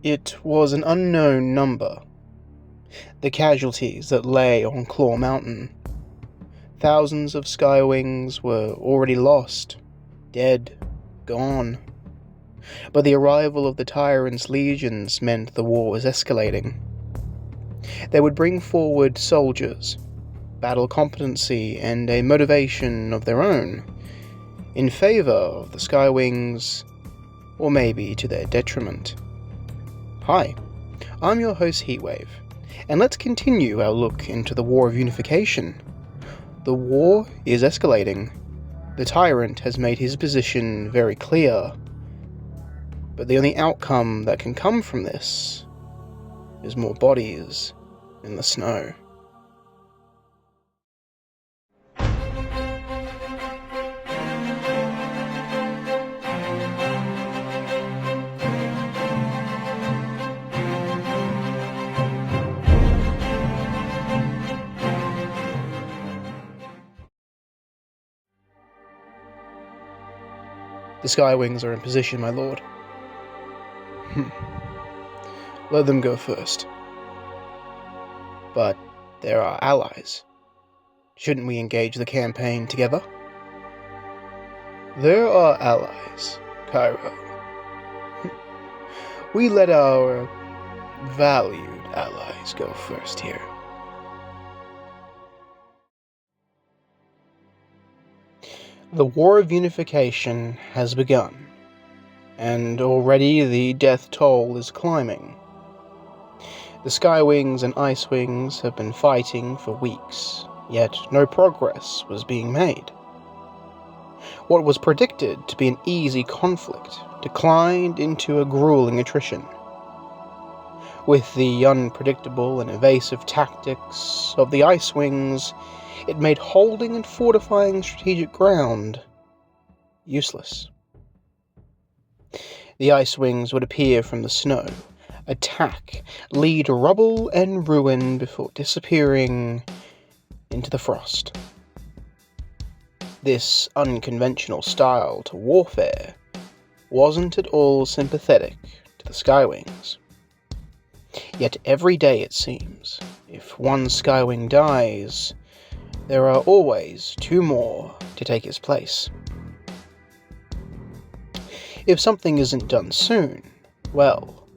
It was an unknown number. The casualties that lay on Claw Mountain. Thousands of Skywings were already lost, dead, gone. But the arrival of the Tyrant's legions meant the war was escalating. They would bring forward soldiers, battle competency, and a motivation of their own, in favor of the Skywings, or maybe to their detriment. Hi, I'm your host Heatwave, and let's continue our look into the War of Unification. The war is escalating. The Tyrant has made his position very clear, but the only outcome that can come from this is more bodies in the snow. The Skywings are in position, my lord. Let them go first. But they're our allies. Shouldn't we engage the campaign together? They're our allies, Cairo. We let our valued allies go first here. The War of Unification has begun, and already the death toll is climbing. The Skywings and IceWings have been fighting for weeks, yet no progress was being made. What was predicted to be an easy conflict declined into a grueling attrition. With the unpredictable and evasive tactics of the IceWings, it made holding and fortifying strategic ground useless. The Icewings would appear from the snow, attack, lead rubble and ruin before disappearing into the frost. This unconventional style to warfare wasn't at all sympathetic to the Skywings. Yet every day, it seems, if one Skywing dies, there are always two more to take his place. If something isn't done soon, well,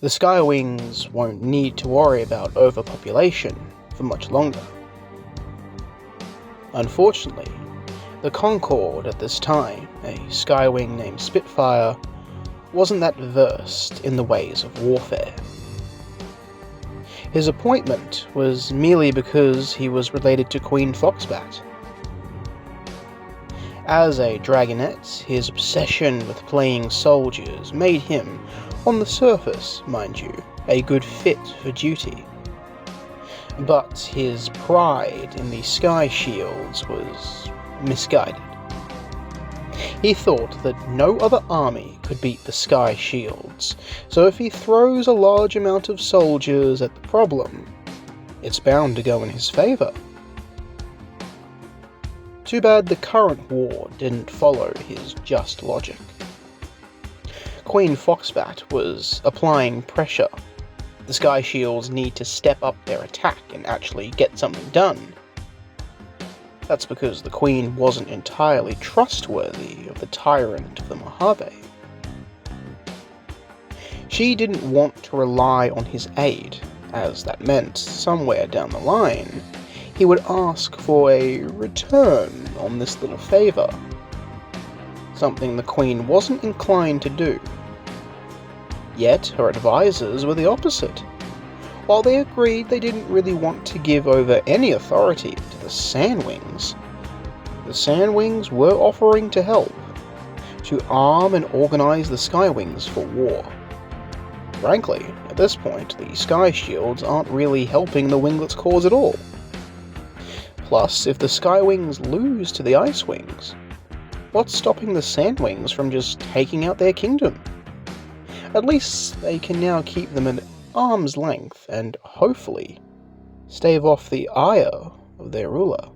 the Skywings won't need to worry about overpopulation for much longer. Unfortunately, the Concorde at this time, a Skywing named Spitfire, wasn't that versed in the ways of warfare. His appointment was merely because he was related to Queen Foxbat. As a dragonet, his obsession with playing soldiers made him, on the surface, mind you, a good fit for duty. But his pride in the Sky Shields was misguided. He thought that no other army could beat the Sky Shields, so if he throws a large amount of soldiers at the problem, it's bound to go in his favor. Too bad the current war didn't follow his just logic. Queen Foxbat was applying pressure. The Sky Shields need to step up their attack and actually get something done. That's because the Queen wasn't entirely trustworthy of the Tyrant of the Mojave. She didn't want to rely on his aid, as that meant, somewhere down the line, he would ask for a return on this little favor. Something the Queen wasn't inclined to do. Yet her advisors were the opposite. While they agreed they didn't really want to give over any authority to the Sandwings were offering to help, to arm and organize the Skywings for war. Frankly, at this point, the Sky Shields aren't really helping the Winglets' cause at all. Plus, if the Skywings lose to the Icewings, what's stopping the Sandwings from just taking out their kingdom? At least they can now keep them at arm's length and, hopefully, stave off the ire of their ruler.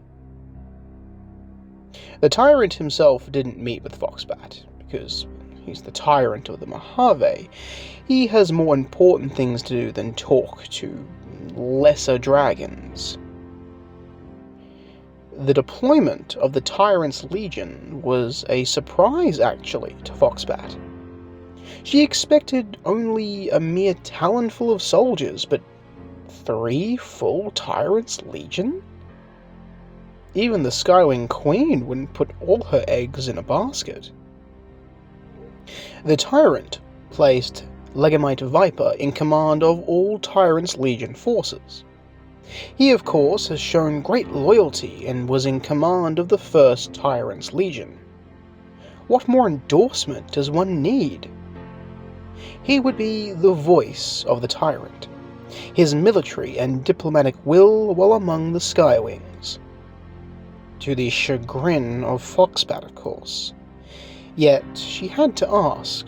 The Tyrant himself didn't meet with Foxbat, because he's the Tyrant of the Mojave, he has more important things to do than talk to lesser dragons. The deployment of the Tyrant's Legion was a surprise, actually, to Foxbat. She expected only a mere talonful of soldiers, but 3 full Tyrant's Legion? Even the Skywing Queen wouldn't put all her eggs in a basket. The Tyrant placed Legamite Viper in command of all Tyrant's Legion forces. He, of course, has shown great loyalty and was in command of the 1st Tyrant's Legion. What more endorsement does one need? He would be the voice of the Tyrant, his military and diplomatic will while among the Skywings. To the chagrin of Foxbat, of course. Yet she had to ask,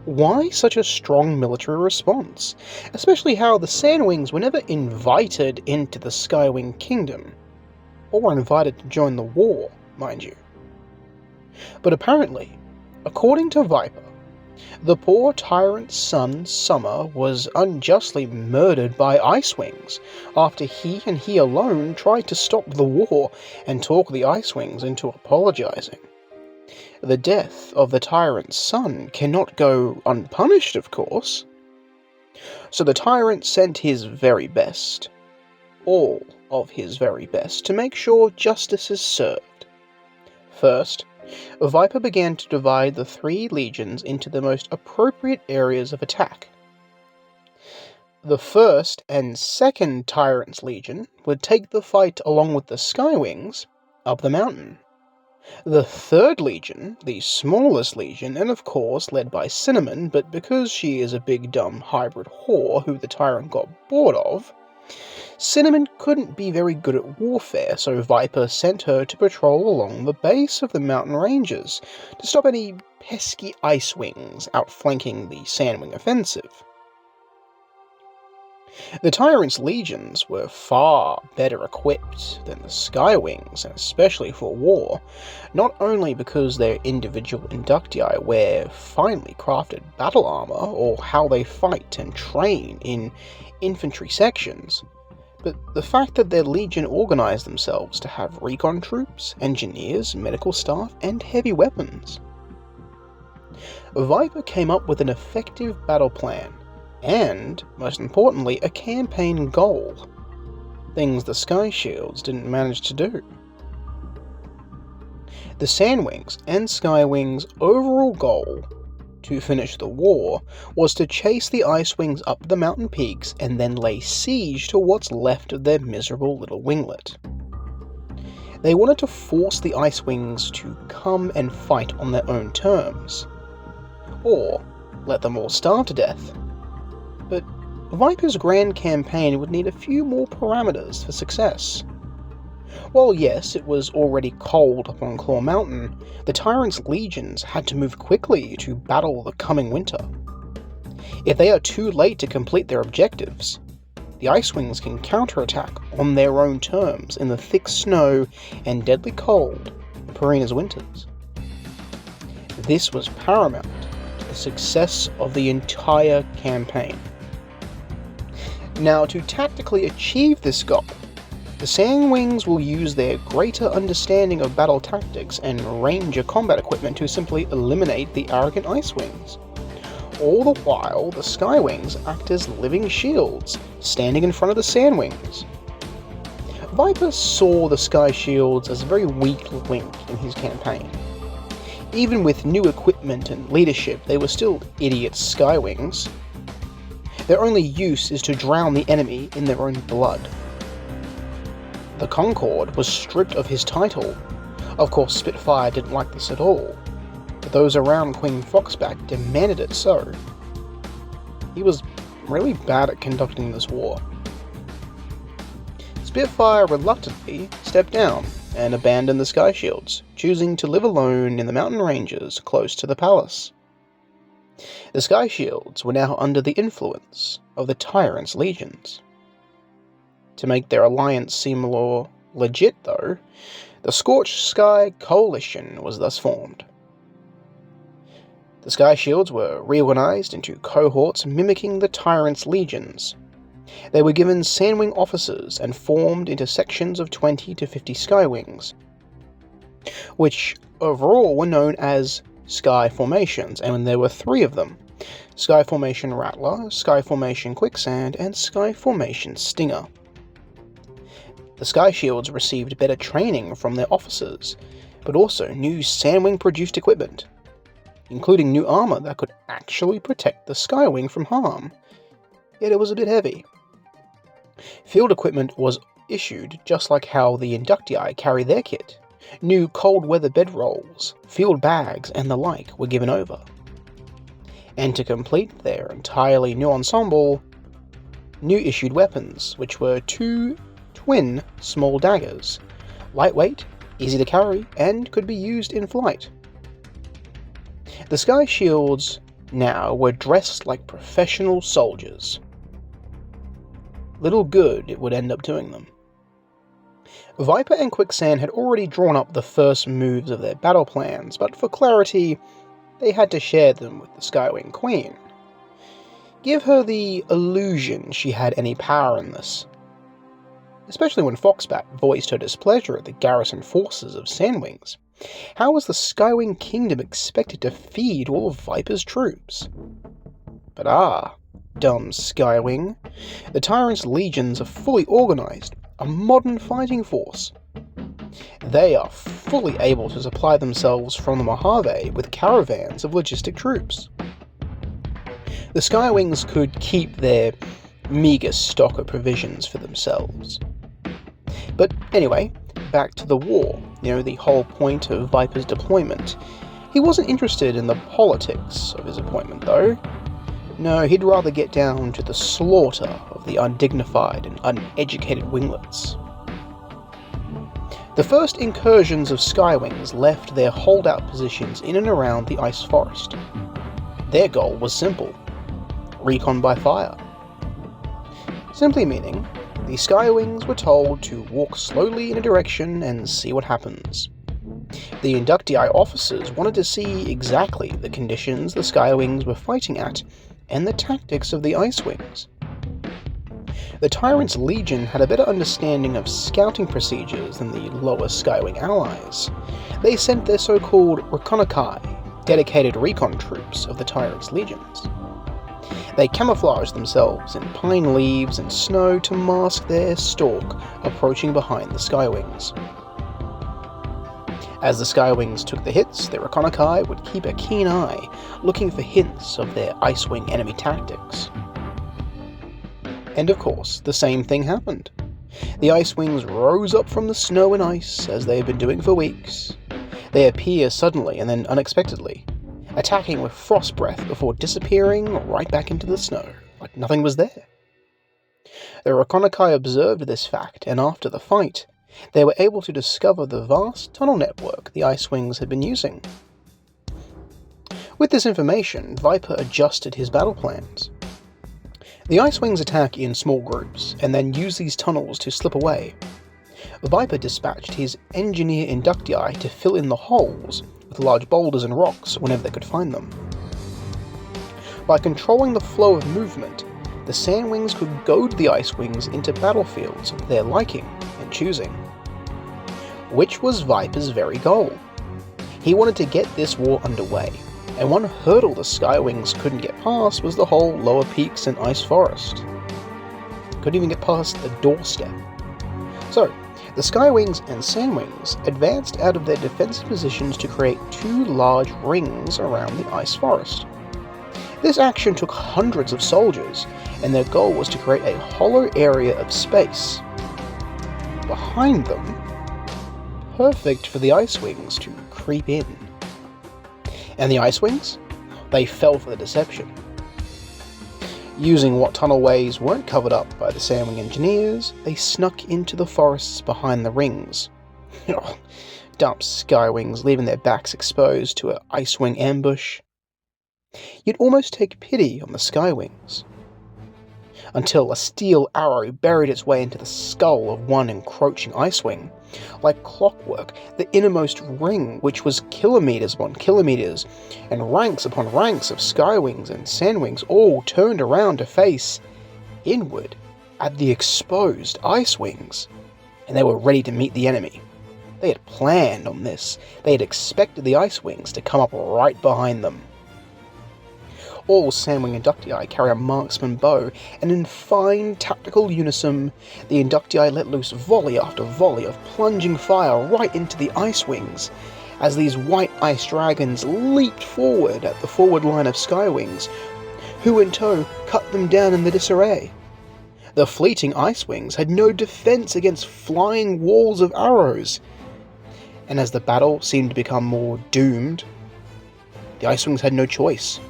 why such a strong military response, especially how the Sandwings were never invited into the Skywing Kingdom, or invited to join the war, mind you. But apparently, according to Viper, the poor tyrant's son, Summer, was unjustly murdered by Icewings after he and he alone tried to stop the war and talk the Icewings into apologizing. The death of the tyrant's son cannot go unpunished, of course. So the tyrant sent his very best, all of his very best, to make sure justice is served. First, Viper began to divide the 3 legions into the most appropriate areas of attack. The 1st and 2nd Tyrant's Legion would take the fight along with the Skywings up the mountain. The 3rd Legion, the smallest legion, and of course led by Cinnamon, but because she is a big dumb hybrid whore who the Tyrant got bored of, Cinnamon couldn't be very good at warfare, so Viper sent her to patrol along the base of the mountain ranges to stop any pesky Icewings outflanking the Sandwing offensive. The Tyrant's legions were far better equipped than the Skywings, and especially for war, not only because their individual inductii wear finely crafted battle armor, or how they fight and train in infantry sections, but the fact that their legion organized themselves to have recon troops, engineers, medical staff, and heavy weapons. Viper came up with an effective battle plan, and, most importantly, a campaign goal. Things the Sky Shields didn't manage to do. The Sandwings and Skywings' overall goal to finish the war was to chase the Icewings up the mountain peaks and then lay siege to what's left of their miserable little winglet. They wanted to force the Icewings to come and fight on their own terms, or let them all starve to death. But Viper's grand campaign would need a few more parameters for success. While yes, it was already cold up on Claw Mountain, the Tyrant's legions had to move quickly to battle the coming winter. If they are too late to complete their objectives, the Icewings can counterattack on their own terms in the thick snow and deadly cold of Pareena's winters. This was paramount to the success of the entire campaign. Now, to tactically achieve this goal, the Sandwings will use their greater understanding of battle tactics and ranger combat equipment to simply eliminate the arrogant Icewings. All the while, the Skywings act as living shields, standing in front of the Sandwings. Viper saw the Sky Shields as a very weak link in his campaign. Even with new equipment and leadership, they were still idiot Skywings. Their only use is to drown the enemy in their own blood. The Concord was stripped of his title. Of course, Spitfire didn't like this at all, but those around Queen Foxbat demanded it so. He was really bad at conducting this war. Spitfire reluctantly stepped down and abandoned the Sky Shields, choosing to live alone in the mountain ranges close to the palace. The Sky Shields were now under the influence of the Tyrant's legions. To make their alliance seem more legit, though, the Scorched Sky Coalition was thus formed. The Sky Shields were reorganized into cohorts mimicking the Tyrant's legions. They were given Sandwing officers and formed into sections of 20 to 50 Skywings, which overall were known as Sky Formations, and there were 3 of them: Sky Formation Rattler, Sky Formation Quicksand, and Sky Formation Stinger. The Sky Shields received better training from their officers, but also new Sandwing-produced equipment, including new armor that could actually protect the Skywing from harm, yet it was a bit heavy. Field equipment was issued just like how the Inductii carry their kit. New cold weather bedrolls, field bags, and the like were given over. And to complete their entirely new ensemble, new issued weapons, which were 2 twin small daggers, lightweight, easy to carry, and could be used in flight. The Sky Shields now were dressed like professional soldiers. Little good it would end up doing them. Viper and Quicksand had already drawn up the first moves of their battle plans, but for clarity, they had to share them with the Skywing Queen. Give her the illusion she had any power in this. Especially when Foxbat voiced her displeasure at the garrison forces of Sandwings. How was the Skywing Kingdom expected to feed all of Viper's troops? But dumb Skywing, the Tyrant's legions are fully organized, a modern fighting force. They are fully able to supply themselves from the Mojave with caravans of logistic troops. The Skywings could keep their meager stock of provisions for themselves. But anyway, back to the war, the whole point of Viper's deployment. He wasn't interested in the politics of his appointment, though. No, he'd rather get down to the slaughter of the undignified and uneducated winglets. The first incursions of Skywings left their holdout positions in and around the ice forest. Their goal was simple: recon by fire. Simply meaning, the Skywings were told to walk slowly in a direction and see what happens. The Inductii officers wanted to see exactly the conditions the Skywings were fighting at and the tactics of the Icewings. The Tyrant's Legion had a better understanding of scouting procedures than the lower Skywing allies. They sent their so-called Reconnaissance, dedicated recon troops of the Tyrant's legions. They camouflaged themselves in pine leaves and snow to mask their stalk approaching behind the Skywings. As the Skywings took the hits, their Reconnaissance would keep a keen eye, looking for hints of their Icewing enemy tactics. And of course, the same thing happened. The Icewings rose up from the snow and ice, as they had been doing for weeks. They appear suddenly and then unexpectedly, attacking with frost breath before disappearing right back into the snow, like nothing was there. The Reconnaissance observed this fact, and after the fight, they were able to discover the vast tunnel network the Icewings had been using. With this information, Viper adjusted his battle plans. The Icewings attack in small groups, and then use these tunnels to slip away. Viper dispatched his engineer Inductii to fill in the holes with large boulders and rocks whenever they could find them. By controlling the flow of movement, the Sandwings could goad the Icewings into battlefields of their liking and choosing. Which was Viper's very goal. He wanted to get this war underway, and one hurdle the Skywings couldn't get past was the whole lower peaks and ice forest. Couldn't even get past the doorstep. So, the Skywings and Sandwings advanced out of their defensive positions to create 2 large rings around the ice forest. This action took hundreds of soldiers, and their goal was to create a hollow area of space behind them, perfect for the Icewings to creep in. And the Icewings? They fell for the deception. Using what tunnelways weren't covered up by the Sandwing engineers, they snuck into the forests behind the rings. Dumb Skywings leaving their backs exposed to an Icewing ambush. You'd almost take pity on the Skywings. until a steel arrow buried its way into the skull of one encroaching Icewing. Like clockwork, the innermost ring, which was kilometers upon kilometers, and ranks upon ranks of Skywings and Sandwings all turned around to face inward at the exposed Icewings, and they were ready to meet the enemy. They had planned on this. They had expected the Icewings to come up right behind them. All Sandwing inductii carry a marksman bow, and in fine tactical unison, the inductii let loose volley after volley of plunging fire right into the Icewings, as these white ice dragons leaped forward at the forward line of Skywings, who in tow cut them down in the disarray. The fleeting Icewings had no defense against flying walls of arrows, and as the battle seemed to become more doomed, the Icewings had no choice.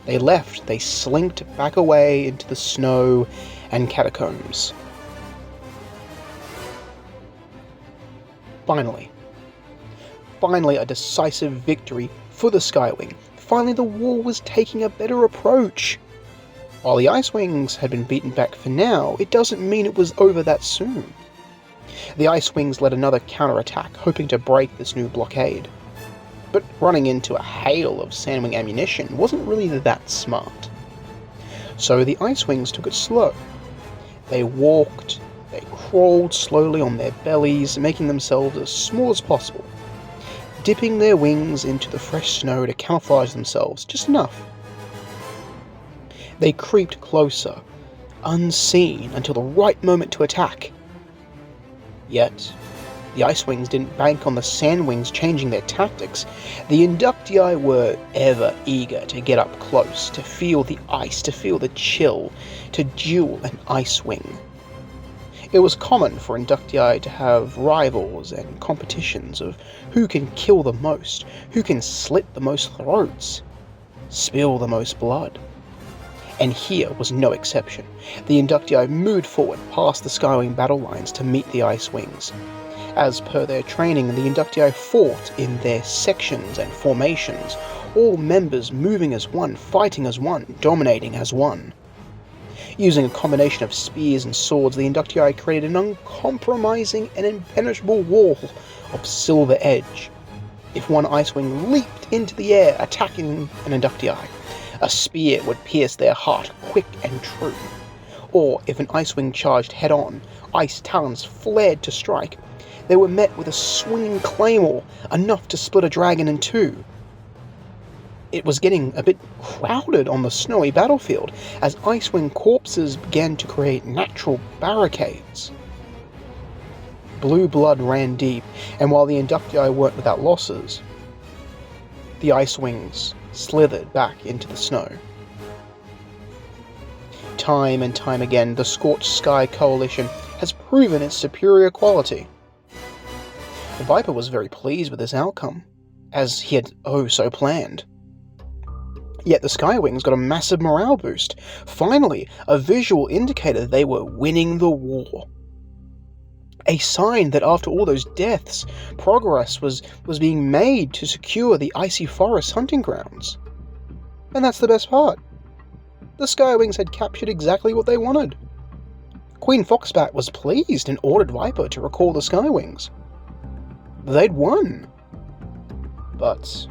They left, they slinked back away into the snow and catacombs. Finally a decisive victory for the Skywing. Finally the war was taking a better approach. While the Icewings had been beaten back for now, it doesn't mean it was over that soon. The Icewings led another counterattack, hoping to break this new blockade. But running into a hail of Sandwing ammunition wasn't really that smart. So the Icewings took it slow. They walked, they crawled slowly on their bellies, making themselves as small as possible, dipping their wings into the fresh snow to camouflage themselves just enough. They creeped closer, unseen, until the right moment to attack. Yet, the Icewings didn't bank on the Sandwings changing their tactics. The inductii were ever eager to get up close, to feel the ice, to feel the chill, to duel an Icewing. It was common for inductii to have rivals and competitions of who can kill the most, who can slit the most throats, spill the most blood. And here was no exception. The inductii moved forward past the Skywing battle lines to meet the Icewings. As per their training, the inductii fought in their sections and formations, all members moving as one, fighting as one, dominating as one. Using a combination of spears and swords, the inductii created an uncompromising and impenetrable wall of silver edge. If one Icewing leaped into the air attacking an inductii, a spear would pierce their heart quick and true. Or if an Icewing charged head-on, ice talons flared to strike, they were met with a swinging claymore, enough to split a dragon in two. It was getting a bit crowded on the snowy battlefield, as Icewing corpses began to create natural barricades. Blue blood ran deep, and while the inductii weren't without losses, the Icewings slithered back into the snow. Time and time again, the Scorched Sky Coalition has proven its superior quality. Viper was very pleased with this outcome, as he had so planned. Yet the Skywings got a massive morale boost, finally a visual indicator they were winning the war. A sign that after all those deaths, progress was being made to secure the icy forest hunting grounds. And that's the best part. The Skywings had captured exactly what they wanted. Queen Foxbat was pleased and ordered Viper to recall the Skywings. They'd won. But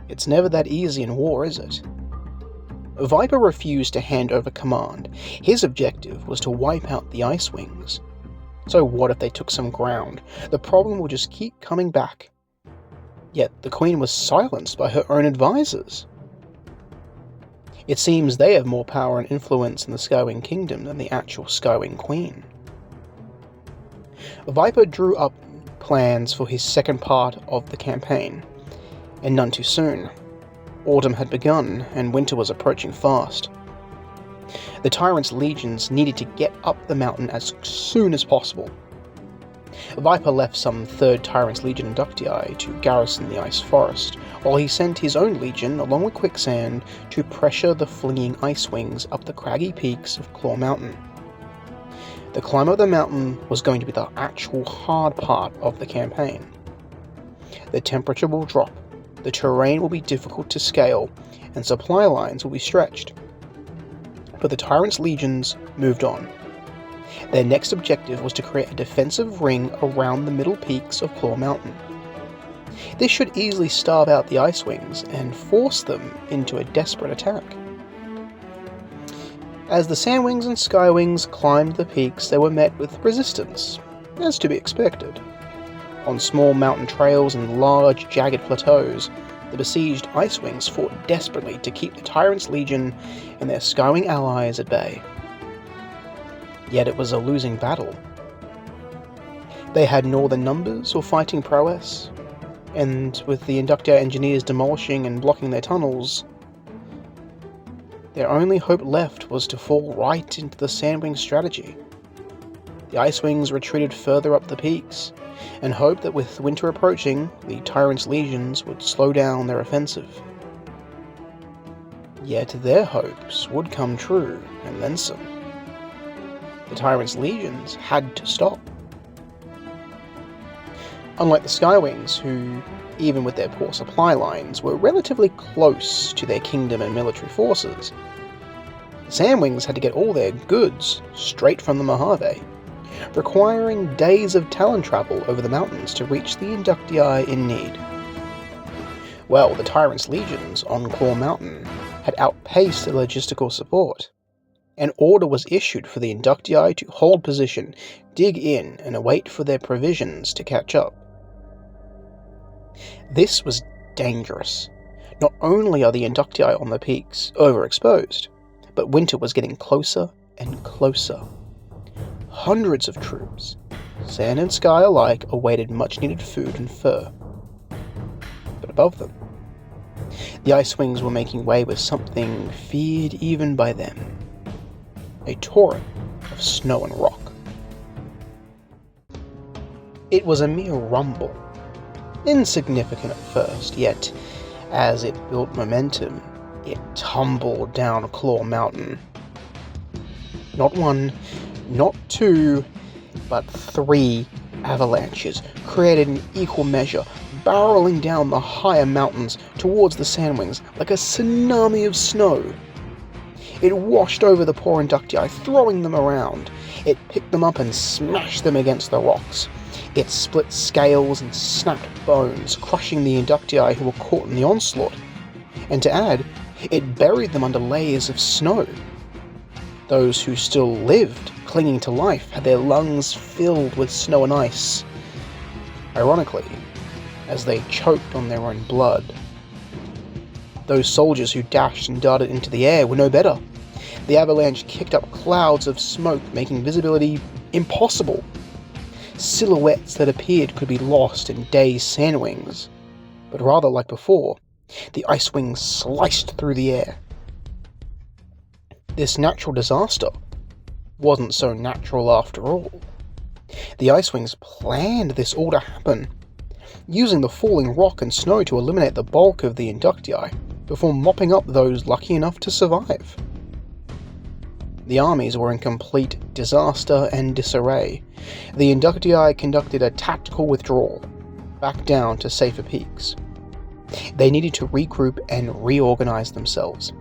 it's never that easy in war, is it? Viper refused to hand over command. His objective was to wipe out the Icewings. So what if they took some ground? The problem would just keep coming back. Yet the Queen was silenced by her own advisors. It seems they have more power and influence in the Skywing Kingdom than the actual Skywing Queen. Viper drew up plans for his second part of the campaign, and none too soon. Autumn had begun, and winter was approaching fast. The Tyrant's legions needed to get up the mountain as soon as possible. Viper left some 3rd Tyrant's Legion inductii to garrison the ice forest, while he sent his own legion, along with Quicksand, to pressure the fleeing Icewings up the craggy peaks of Claw Mountain. The climb of the mountain was going to be the actual hard part of the campaign. The temperature will drop, the terrain will be difficult to scale, and supply lines will be stretched. but the Tyrant's legions moved on. Their next objective was to create a defensive ring around the middle peaks of Claw Mountain. This should easily starve out the Icewings and force them into a desperate attack. As the Sandwings and Skywings climbed the peaks, they were met with resistance, as to be expected. On small mountain trails and large, jagged plateaus, the besieged Icewings fought desperately to keep the Tyrant's legion and their Skywing allies at bay. Yet it was a losing battle. They had neither numbers or fighting prowess, and with the Inductia engineers demolishing and blocking their tunnels, their only hope left was to fall right into the Sandwing strategy. The Icewings retreated further up the peaks, and hoped that with winter approaching, the Tyrant's legions would slow down their offensive. Yet their hopes would come true, and then some. The Tyrant's legions had to stop. Unlike the Skywings, who, even with their poor supply lines, were relatively close to their kingdom and military forces, the Sandwings had to get all their goods straight from the Mojave, requiring days of talon travel over the mountains to reach the Inductii in need. Well, the Tyrant's legions on Claw Mountain had outpaced the logistical support. An order was issued for the Inductii to hold position, dig in, and await for their provisions to catch up. This was dangerous. Not only are the Inductii on the peaks overexposed, but winter was getting closer and closer. Hundreds of troops, sand and sky alike, awaited much-needed food and fur. But above them, the Icewings were making way with something feared even by them. A torrent of snow and rock. It was a mere rumble, insignificant at first, yet as it built momentum, it tumbled down Claw Mountain. Not one, not two, but 3 avalanches, created in equal measure, barreling down the higher mountains towards the Sandwings like a tsunami of snow. It washed over the poor Inductii, throwing them around. It picked them up and smashed them against the rocks. It split scales and snapped bones, crushing the Inductii who were caught in the onslaught. And to add, it buried them under layers of snow. Those who still lived, clinging to life, had their lungs filled with snow and ice. Ironically, as they choked on their own blood. Those soldiers who dashed and darted into the air were no better. The avalanche kicked up clouds of smoke, making visibility impossible. Silhouettes that appeared could be lost in dazed Sandwings, but rather like before, the Icewings sliced through the air. This natural disaster wasn't so natural after all. The Icewings planned this all to happen, using the falling rock and snow to eliminate the bulk of the Inductii before mopping up those lucky enough to survive. The armies were in complete disaster and disarray. The Inductii conducted a tactical withdrawal, back down to safer peaks. They needed to regroup and reorganize themselves,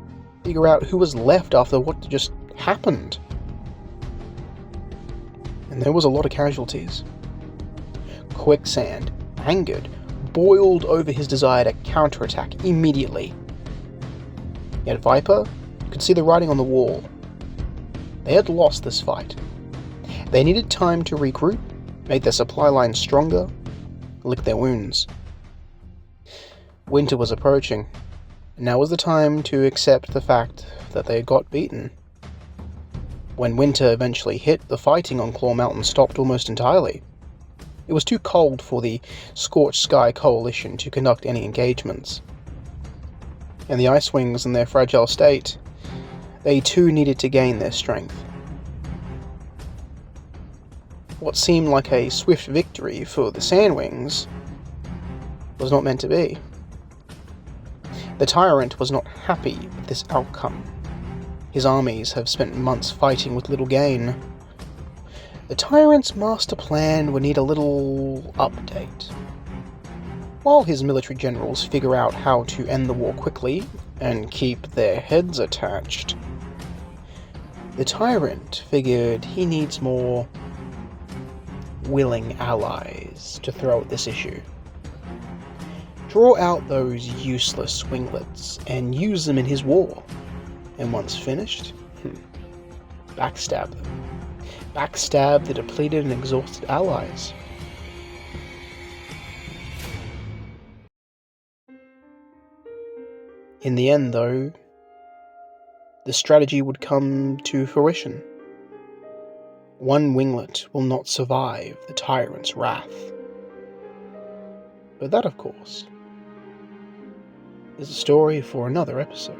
figure out who was left after what just happened. And there was a lot of casualties. Quicksand, angered, boiled over his desire to counterattack immediately. Yet Viper could see the writing on the wall. They had lost this fight. They needed time to regroup, make their supply lines stronger, lick their wounds. Winter was approaching, and now was the time to accept the fact that they got beaten. When winter eventually hit, the fighting on Claw Mountain stopped almost entirely. It was too cold for the Scorched Sky Coalition to conduct any engagements. And the Icewings, in their fragile state, they too needed to gain their strength. What seemed like a swift victory for the Sandwings was not meant to be. The Tyrant was not happy with this outcome. His armies have spent months fighting with little gain. The Tyrant's master plan would need a little update. While his military generals figure out how to end the war quickly and keep their heads attached, The Tyrant figured he needs more willing allies to throw at this issue. Draw out those useless winglets and use them in his war. And once finished, backstab them. Backstab the depleted and exhausted allies. In the end, though, the strategy would come to fruition. One winglet will not survive the Tyrant's wrath. But that, of course, is a story for another episode.